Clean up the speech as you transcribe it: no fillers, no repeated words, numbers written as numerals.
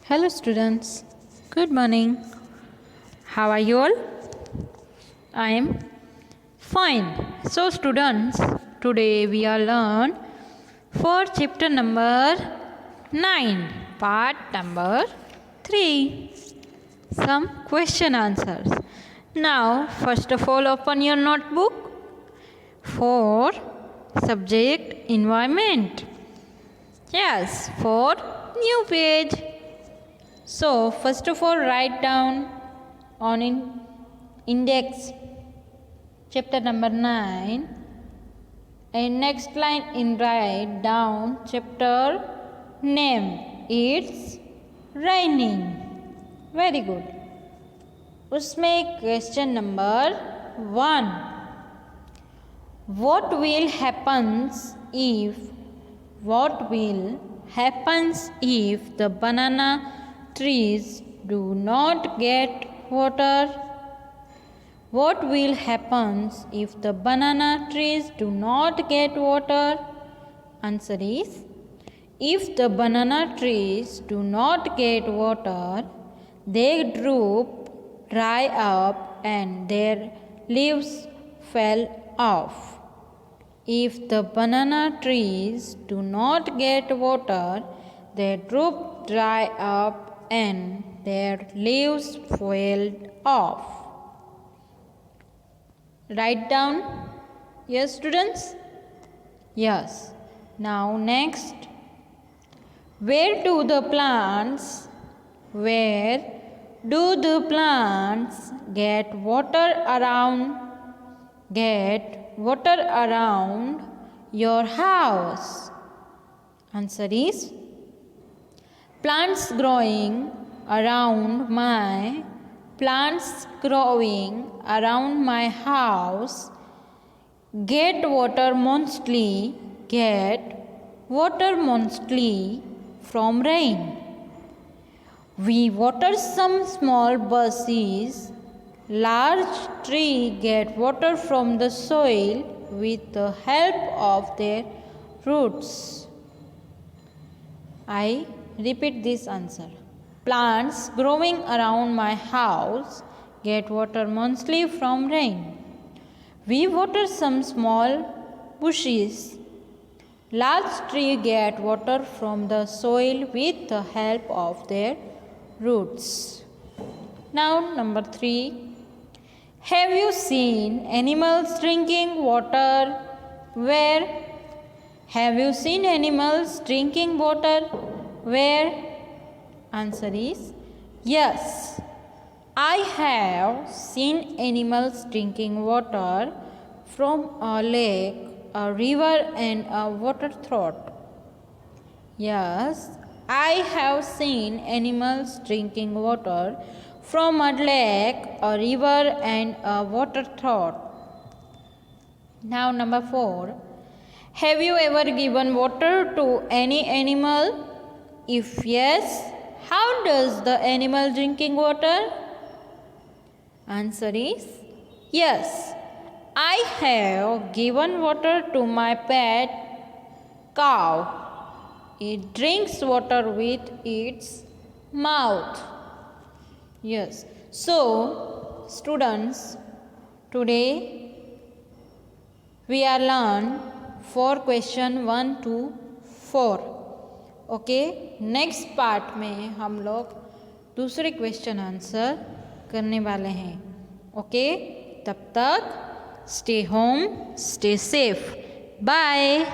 Hello students, good morning. How are you all? I am fine. So students, today we are learn for chapter number 9, part number 3. Some question answers. Now, first of all, open your notebook for subject environment. Yes, for new page. So, first of all, write down on index chapter number 9 and next line in write down chapter name. It's raining. Very good. उसमें question number 1. What will happens if the banana trees do not get water? What will happen if the banana trees do not get water? Answer is, if the banana trees do not get water, they droop, dry up, and their leaves fall off. If the banana trees do not get water, they droop, dry up, and their leaves fall off. Write down. Yes, students? Yes. Now next. Where do the plants get water around your house? Answer is, plants growing around my house get water mostly from rain. We water some small bushes. Large trees get water from the soil with the help of their roots. I repeat this answer. Plants growing around my house get water mostly from rain. We water some small bushes. Large trees get water from the soil with the help of their roots. Now number 3. Have you seen animals drinking water? Where? Have you seen animals drinking water? Where? Answer is, yes. I have seen animals drinking water from a lake, a river, and a water throat. Yes, I have seen animals drinking water from a lake, a river, and a water throat. Now number 4. Have you ever given water to any animal? If yes, how does the animal drinking water? Answer is, yes. I have given water to my pet cow. It drinks water with its mouth. Yes. So, students, today we are learn for question 1 to 4. Okay, next part में हम लोग दूसरे question answer करने वाले हैं. Okay, तब तक stay home, stay safe. Bye.